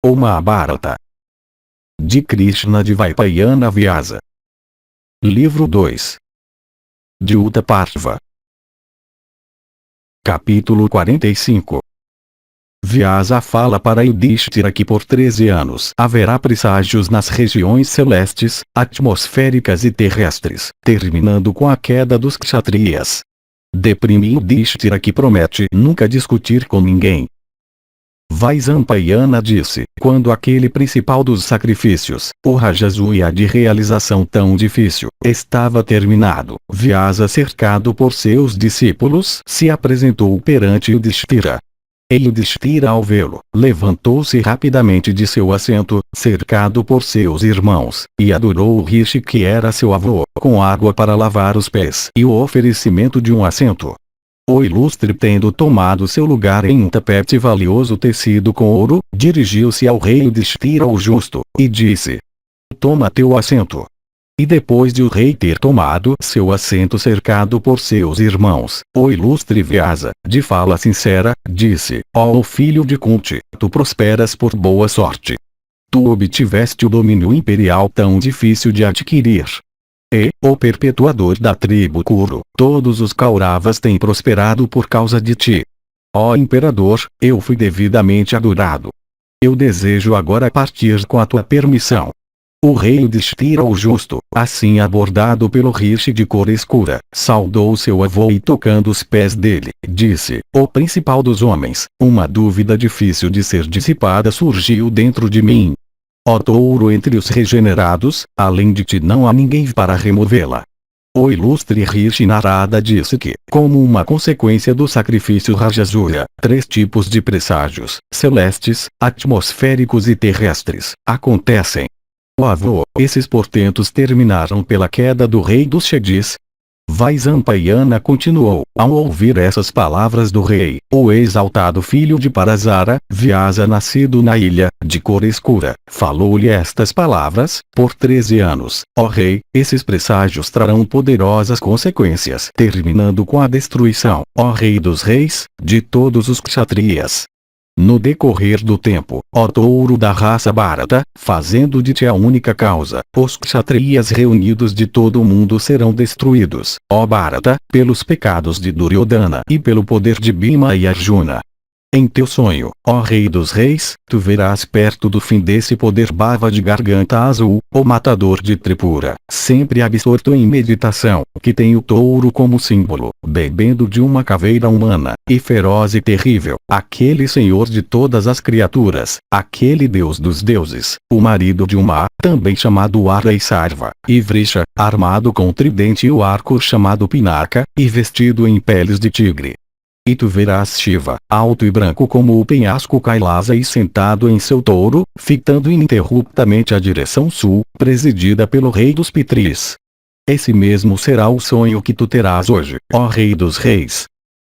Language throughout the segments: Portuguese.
O Mahabharata de Krishna Dvaipayana Vyasa. Livro 2 de Uttaparva. Capítulo 45. Vyasa fala para Yudhishthira que por 13 anos haverá presságios nas regiões celestes, atmosféricas e terrestres, terminando com a queda dos kshatriyas. Deprime Yudhishthira que promete nunca discutir com ninguém. Vaisampayana disse, quando aquele principal dos sacrifícios, o Rajasuya de realização tão difícil, estava terminado, Vyasa cercado por seus discípulos se apresentou perante Yudhishthira. E Yudhishthira ao vê-lo, levantou-se rapidamente de seu assento, cercado por seus irmãos, e adorou o Rishi que era seu avô, com água para lavar os pés e o oferecimento de um assento. O ilustre, tendo tomado seu lugar em um tapete valioso tecido com ouro, dirigiu-se ao rei Yudhishthira o Justo, e disse: toma teu assento. E depois de o rei ter tomado seu assento cercado por seus irmãos, o ilustre Vyasa, de fala sincera, disse: ó filho de Kunti, tu prosperas por boa sorte. Tu obtiveste o domínio imperial tão difícil de adquirir. E, o perpetuador da tribo Kuru, todos os Kauravas têm prosperado por causa de ti. Ó imperador, eu fui devidamente adorado. Eu desejo agora partir com a tua permissão. O rei Yudhishthira o Justo, assim abordado pelo Rishi de cor escura, saudou seu avô e tocando os pés dele, disse: ó principal dos homens, uma dúvida difícil de ser dissipada surgiu dentro de mim. Ó touro entre os regenerados, além de ti não há ninguém para removê-la. O ilustre Rishi Narada disse que, como uma consequência do sacrifício Rajasuya, 3 tipos de presságios, celestes, atmosféricos e terrestres, acontecem. Ó avô, esses portentos terminaram pela queda do rei dos Shedis. Vaisampayana continuou, ao ouvir essas palavras do rei, o exaltado filho de Parasara, Vyasa nascido na ilha, de cor escura, falou-lhe estas palavras: por 13 anos, ó rei, esses presságios trarão poderosas consequências, terminando com a destruição, ó rei dos reis, de todos os kshatriyas. No decorrer do tempo, ó touro da raça Bharata, fazendo de ti a única causa, os kshatriyas reunidos de todo o mundo serão destruídos, ó Bharata, pelos pecados de Duryodhana e pelo poder de Bhima e Arjuna. Em teu sonho, ó rei dos reis, tu verás perto do fim desse poder Bhava de garganta azul, o matador de Tripura, sempre absorto em meditação, que tem o touro como símbolo, bebendo de uma caveira humana, e feroz e terrível, aquele senhor de todas as criaturas, aquele deus dos deuses, o marido de Uma, também chamado Ara e Sarva, e Vrisha, armado com tridente e o arco chamado Pinaka, e vestido em peles de tigre. E tu verás Shiva, alto e branco como o penhasco Kailasa e sentado em seu touro, fitando ininterruptamente a direção sul, presidida pelo rei dos Pitris. Esse mesmo será o sonho que tu terás hoje, ó rei dos reis.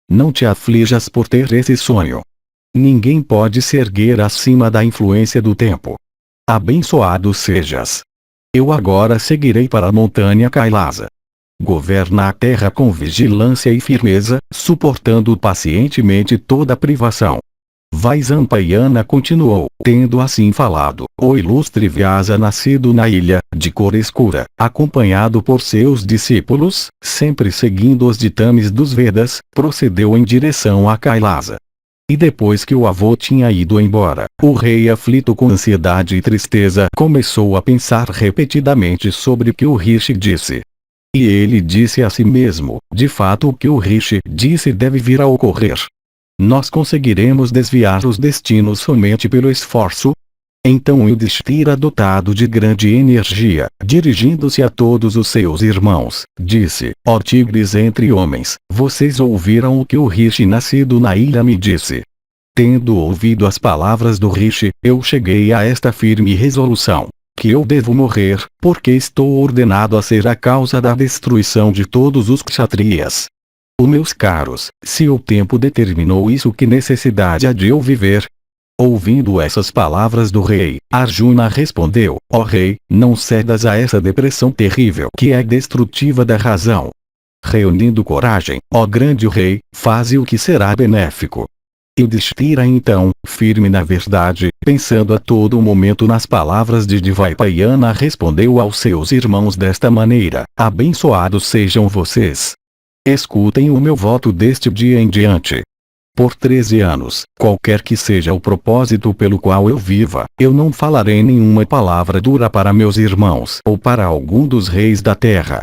Não te aflijas por ter esse sonho. Ninguém pode se erguer acima da influência do tempo. Abençoado sejas. Eu agora seguirei para a montanha Kailasa. Governa a terra com vigilância e firmeza, suportando pacientemente toda privação. Vaisampayana continuou, tendo assim falado, o ilustre Vyasa nascido na ilha, de cor escura, acompanhado por seus discípulos, sempre seguindo os ditames dos Vedas, procedeu em direção a Kailasa. E depois que o avô tinha ido embora, o rei, aflito com ansiedade e tristeza, começou a pensar repetidamente sobre o que o Rishi disse. E ele disse a si mesmo: de fato o que o Rishi disse deve vir a ocorrer. Nós conseguiremos desviar os destinos somente pelo esforço? Então Yudhishthira, dotado de grande energia, dirigindo-se a todos os seus irmãos, disse: ó tigres entre homens, vocês ouviram o que o Rishi nascido na ilha me disse. Tendo ouvido as palavras do Rishi, eu cheguei a esta firme resolução: que eu devo morrer, porque estou ordenado a ser a causa da destruição de todos os kshatriyas. Ó meus caros, se o tempo determinou isso, que necessidade há de eu viver? Ouvindo essas palavras do rei, Arjuna respondeu: ó rei, não cedas a essa depressão terrível que é destrutiva da razão. Reunindo coragem, ó grande rei, faze o que será benéfico. Yudhishthira então, firme na verdade, pensando a todo momento nas palavras de Dvaipayana, respondeu aos seus irmãos desta maneira: abençoados sejam vocês. Escutem o meu voto deste dia em diante. Por 13 anos, qualquer que seja o propósito pelo qual eu viva, eu não falarei nenhuma palavra dura para meus irmãos ou para algum dos reis da terra.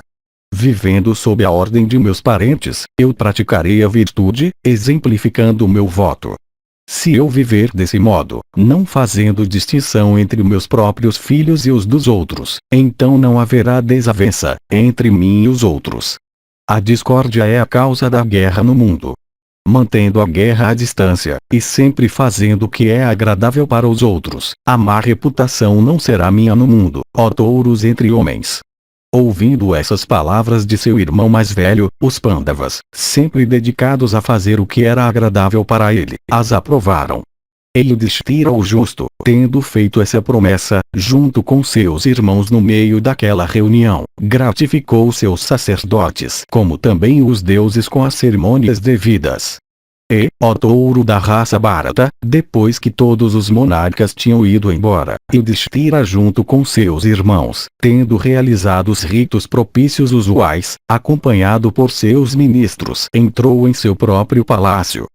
Vivendo sob a ordem de meus parentes, eu praticarei a virtude, exemplificando o meu voto. Se eu viver desse modo, não fazendo distinção entre meus próprios filhos e os dos outros, então não haverá desavença entre mim e os outros. A discórdia é a causa da guerra no mundo. Mantendo a guerra à distância, e sempre fazendo o que é agradável para os outros, a má reputação não será minha no mundo, ó touros entre homens. Ouvindo essas palavras de seu irmão mais velho, os Pandavas, sempre dedicados a fazer o que era agradável para ele, as aprovaram. Yudhishthira o justo, tendo feito essa promessa, junto com seus irmãos no meio daquela reunião, gratificou seus sacerdotes, como também os deuses com as cerimônias devidas. E, ó touro da raça Bharata, depois que todos os monarcas tinham ido embora, Yudhishthira junto com seus irmãos, tendo realizado os ritos propícios usuais, acompanhado por seus ministros, entrou em seu próprio palácio.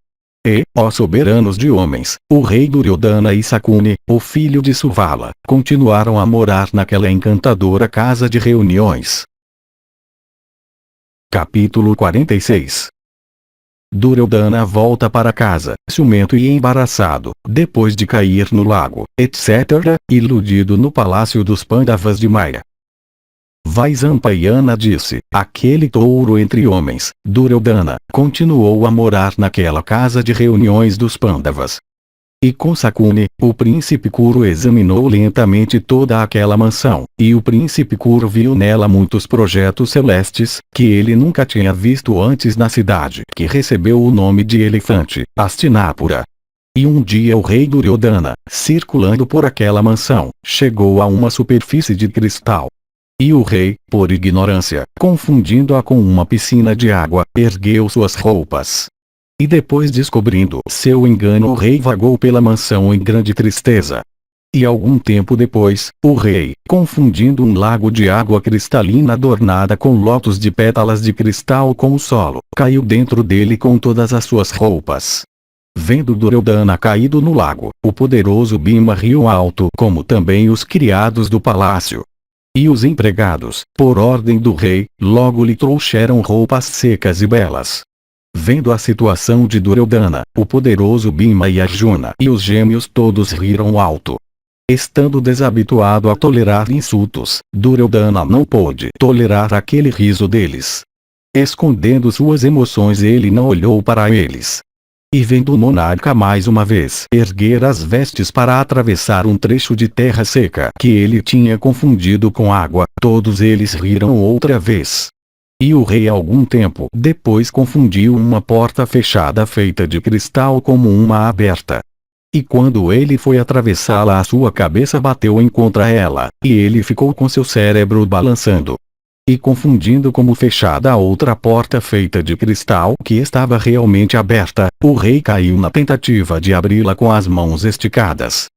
E, ó soberanos de homens, o rei Duryodhana e Sakuni, o filho de Suvala, continuaram a morar naquela encantadora casa de reuniões. Capítulo 46. Duryodhana volta para casa, ciumento e embaraçado, depois de cair no lago, etc., iludido no palácio dos Pandavas de Maya. Vaisampayana disse: aquele touro entre homens, Duryodhana, continuou a morar naquela casa de reuniões dos Pandavas. E com Sakuni, o príncipe Kuru examinou lentamente toda aquela mansão, e o príncipe Kuru viu nela muitos projetos celestes, que ele nunca tinha visto antes na cidade, que recebeu o nome de Elefante, Hastinapura. E um dia o rei Duryodhana, circulando por aquela mansão, chegou a uma superfície de cristal. E o rei, por ignorância, confundindo-a com uma piscina de água, ergueu suas roupas. E depois descobrindo seu engano, o rei vagou pela mansão em grande tristeza. E algum tempo depois, o rei, confundindo um lago de água cristalina adornada com lótus de pétalas de cristal com o solo, caiu dentro dele com todas as suas roupas. Vendo Duryodhana caído no lago, o poderoso Bhima riu alto, como também os criados do palácio. E os empregados, por ordem do rei, logo lhe trouxeram roupas secas e belas. Vendo a situação de Duryodhana, o poderoso Bhima e Arjuna e os gêmeos todos riram alto. Estando desabituado a tolerar insultos, Duryodhana não pôde tolerar aquele riso deles. Escondendo suas emoções, ele não olhou para eles. E vendo o monarca mais uma vez erguer as vestes para atravessar um trecho de terra seca que ele tinha confundido com água, todos eles riram outra vez. E o rei algum tempo depois confundiu uma porta fechada feita de cristal como uma aberta. E quando ele foi atravessá-la, a sua cabeça bateu em contra ela, e ele ficou com seu cérebro balançando. E confundindo como fechada a outra porta feita de cristal que estava realmente aberta, o rei caiu na tentativa de abri-la com as mãos esticadas.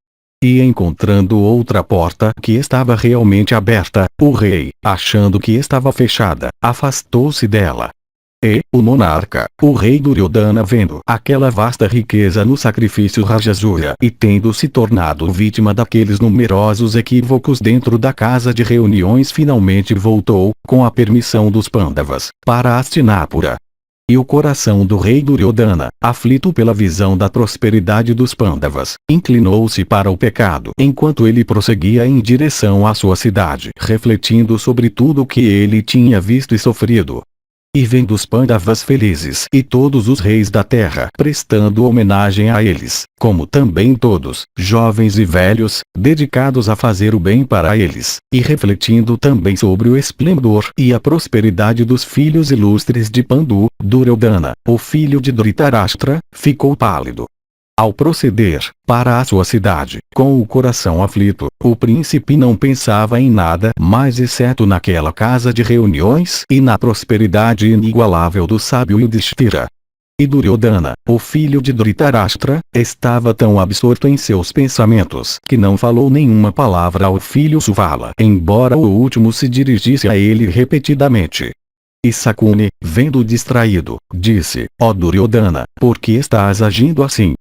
E encontrando outra porta que estava realmente aberta, o rei, achando que estava fechada, afastou-se dela. E, o monarca, o rei Duryodhana, vendo aquela vasta riqueza no sacrifício Rajasuya e tendo se tornado vítima daqueles numerosos equívocos dentro da casa de reuniões, finalmente voltou, com a permissão dos Pandavas, para Hastinapura. E o coração do rei Duryodhana, aflito pela visão da prosperidade dos Pandavas, inclinou-se para o pecado enquanto ele prosseguia em direção à sua cidade, refletindo sobre tudo o que ele tinha visto e sofrido. E vendo os Pandavas felizes e todos os reis da terra prestando homenagem a eles, como também todos, jovens e velhos, dedicados a fazer o bem para eles, e refletindo também sobre o esplendor e a prosperidade dos filhos ilustres de Pandu, Duryodhana, o filho de Dhritarashtra, ficou pálido. Ao proceder para a sua cidade, com o coração aflito, o príncipe não pensava em nada mais exceto naquela casa de reuniões e na prosperidade inigualável do sábio Yudhishthira. E Duryodhana, o filho de Dhritarashtra, estava tão absorto em seus pensamentos que não falou nenhuma palavra ao filho Suvala, embora o último se dirigisse a ele repetidamente. E Sakuni, vendo-o distraído, disse: Ó Duryodhana, por que estás agindo assim?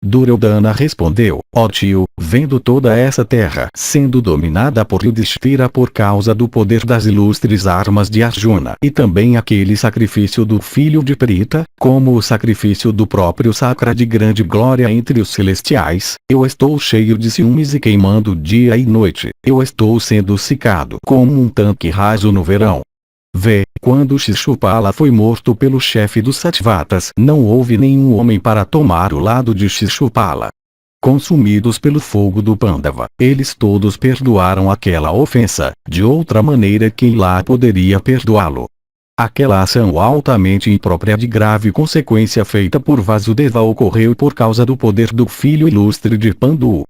Duryodhana respondeu: Ó tio, vendo toda essa terra sendo dominada por Yudhishthira por causa do poder das ilustres armas de Arjuna e também aquele sacrifício do filho de Prita, como o sacrifício do próprio Sakra de grande glória entre os celestiais, eu estou cheio de ciúmes e queimando dia e noite, eu estou sendo secado como um tanque raso no verão. Vê, quando Shishupala foi morto pelo chefe dos Satvatas, não houve nenhum homem para tomar o lado de Shishupala. Consumidos pelo fogo do Pandava, eles todos perdoaram aquela ofensa, de outra maneira quem lá poderia perdoá-lo? Aquela ação altamente imprópria de grave consequência feita por Vasudeva ocorreu por causa do poder do filho ilustre de Pandu.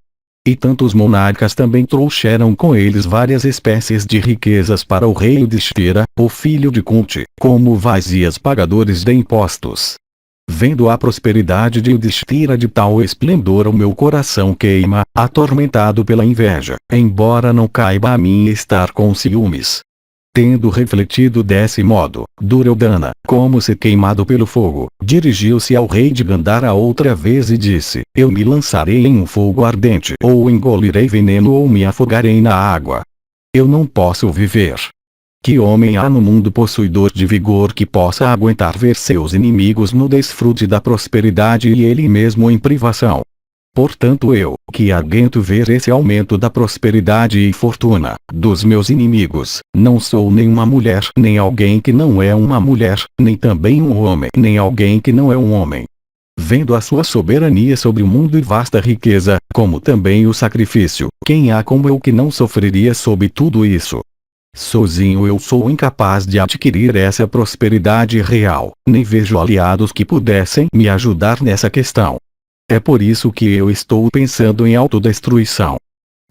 E tantos monarcas também trouxeram com eles várias espécies de riquezas para o rei Yudhishthira, o filho de Kunti, como vazias pagadores de impostos. Vendo a prosperidade de Yudhishthira de tal esplendor, o meu coração queima, atormentado pela inveja, embora não caiba a mim estar com ciúmes. Tendo refletido desse modo, Duryodhana, como se queimado pelo fogo, dirigiu-se ao rei de Gandhara outra vez e disse: Eu me lançarei em um fogo ardente, ou engolirei veneno ou me afogarei na água. Eu não posso viver. Que homem há no mundo possuidor de vigor que possa aguentar ver seus inimigos no desfrute da prosperidade e ele mesmo em privação? Portanto eu, que aguento ver esse aumento da prosperidade e fortuna dos meus inimigos, não sou nem uma mulher, nem alguém que não é uma mulher, nem também um homem, nem alguém que não é um homem. Vendo a sua soberania sobre o mundo e vasta riqueza, como também o sacrifício, quem há como eu que não sofreria sob tudo isso? Sozinho eu sou incapaz de adquirir essa prosperidade real, nem vejo aliados que pudessem me ajudar nessa questão. É por isso que eu estou pensando em autodestruição.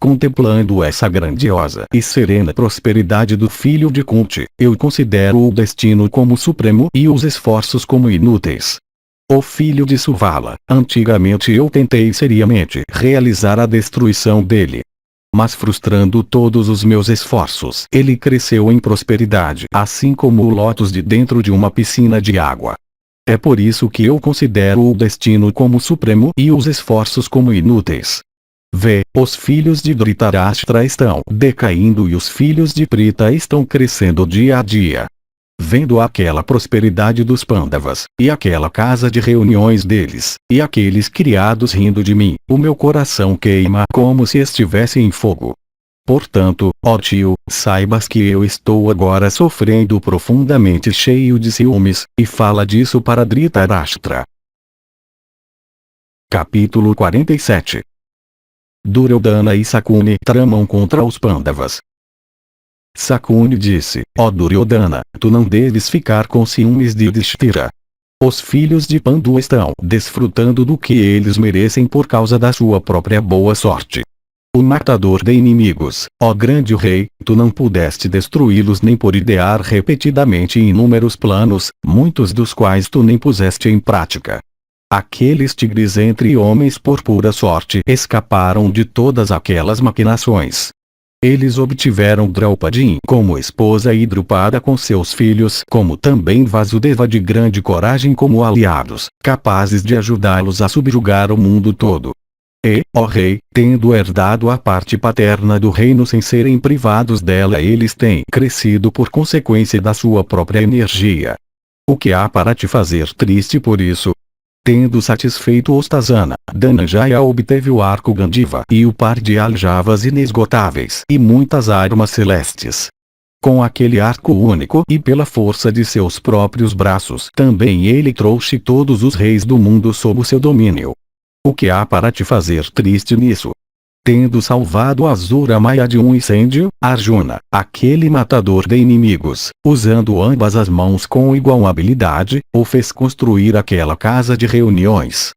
Contemplando essa grandiosa e serena prosperidade do filho de Kunti, eu considero o destino como supremo e os esforços como inúteis. O filho de Suvala, antigamente eu tentei seriamente realizar a destruição dele. Mas frustrando todos os meus esforços, ele cresceu em prosperidade, assim como o lótus de dentro de uma piscina de água. É por isso que eu considero o destino como supremo e os esforços como inúteis. Vê, os filhos de Dhritarashtra estão decaindo e os filhos de Prita estão crescendo dia a dia. Vendo aquela prosperidade dos Pandavas, e aquela casa de reuniões deles, e aqueles criados rindo de mim, o meu coração queima como se estivesse em fogo. Portanto, ó tio, saibas que eu estou agora sofrendo profundamente cheio de ciúmes, e fala disso para Dhritarashtra. Capítulo 47. Duryodhana e Sakuni tramam contra os Pandavas. Sakuni disse: Ó Duryodhana, tu não deves ficar com ciúmes de Yudhishthira. Os filhos de Pandu estão desfrutando do que eles merecem por causa da sua própria boa sorte. O matador de inimigos, ó grande rei, tu não pudeste destruí-los nem por idear repetidamente inúmeros planos, muitos dos quais tu nem puseste em prática. Aqueles tigres entre homens por pura sorte escaparam de todas aquelas maquinações. Eles obtiveram Draupadi como esposa e Drupada com seus filhos, como também Vasudeva de grande coragem como aliados, capazes de ajudá-los a subjugar o mundo todo. E, ó rei, tendo herdado a parte paterna do reino sem serem privados dela, eles têm crescido por consequência da sua própria energia. O que há para te fazer triste por isso? Tendo satisfeito Ostasana, Dhananjaya obteve o arco Gandiva e o par de aljavas inesgotáveis e muitas armas celestes. Com aquele arco único e pela força de seus próprios braços, também ele trouxe todos os reis do mundo sob o seu domínio. O que há para te fazer triste nisso? Tendo salvado Asura Maya de um incêndio, Arjuna, aquele matador de inimigos, usando ambas as mãos com igual habilidade, o fez construir aquela casa de reuniões.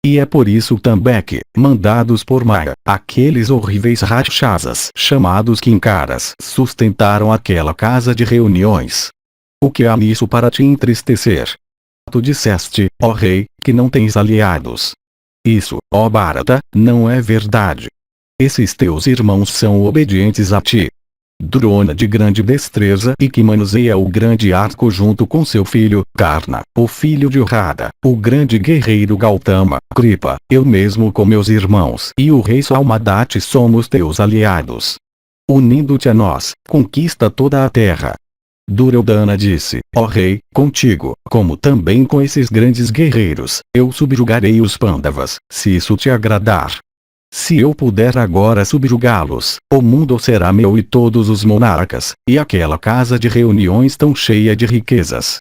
E é por isso também que, mandados por Maya, aqueles horríveis Rakshasas chamados Kinkaras sustentaram aquela casa de reuniões. O que há nisso para te entristecer? Tu disseste, ó rei, que não tens aliados. Isso, ó Bharata, não é verdade. Esses teus irmãos são obedientes a ti. Drona, de grande destreza e que manuseia o grande arco junto com seu filho, Karna, o filho de Urrada, o grande guerreiro Gautama, Kripa, eu mesmo com meus irmãos e o rei Salmadati somos teus aliados. Unindo-te a nós, conquista toda a terra. Duryodhana disse, ó rei, contigo, como também com esses grandes guerreiros, eu subjugarei os Pandavas, se isso te agradar. Se eu puder agora subjugá-los, o mundo será meu e todos os monarcas, e aquela casa de reuniões tão cheia de riquezas.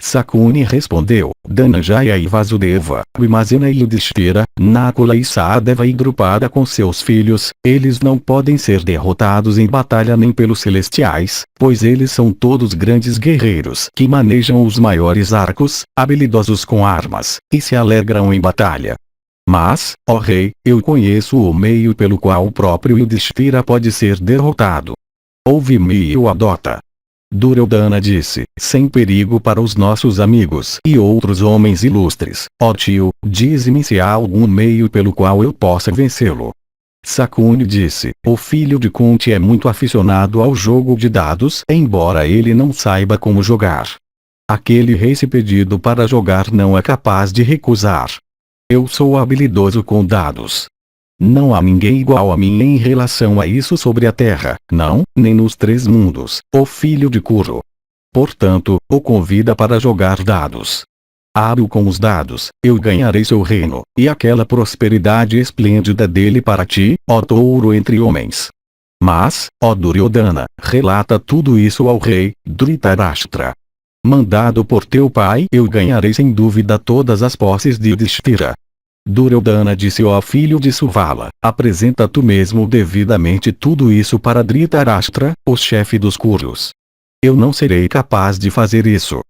Sakuni respondeu, Dhananjaya e Vasudeva, Bhimasena e Yudhishthira, Nakula e Sahadeva e Drupada com seus filhos, eles não podem ser derrotados em batalha nem pelos celestiais, pois eles são todos grandes guerreiros que manejam os maiores arcos, habilidosos com armas, e se alegram em batalha. Mas, ó rei, eu conheço o meio pelo qual o próprio Yudhishthira pode ser derrotado. Ouve-me e o adota. Duryodhana disse, sem perigo para os nossos amigos e outros homens ilustres, ó tio, dize-me se há algum meio pelo qual eu possa vencê-lo. Sakuni disse, o filho de Kunti é muito aficionado ao jogo de dados, embora ele não saiba como jogar. Aquele rei se pedido para jogar não é capaz de recusar. Eu sou habilidoso com dados. Não há ninguém igual a mim em relação a isso sobre a terra, não, nem nos três mundos, o filho de Kuru. Portanto, o convida para jogar dados. Hábil com os dados, eu ganharei seu reino, e aquela prosperidade esplêndida dele para ti, ó touro entre homens. Mas, ó Duryodhana, relata tudo isso ao rei, Dhritarashtra. Mandado por teu pai, eu ganharei sem dúvida todas as posses de Yudhishthira. Duryodhana disse, ó filho de Suvala, apresenta tu mesmo devidamente tudo isso para Dhritarashtra, o chefe dos Kurus. Eu não serei capaz de fazer isso.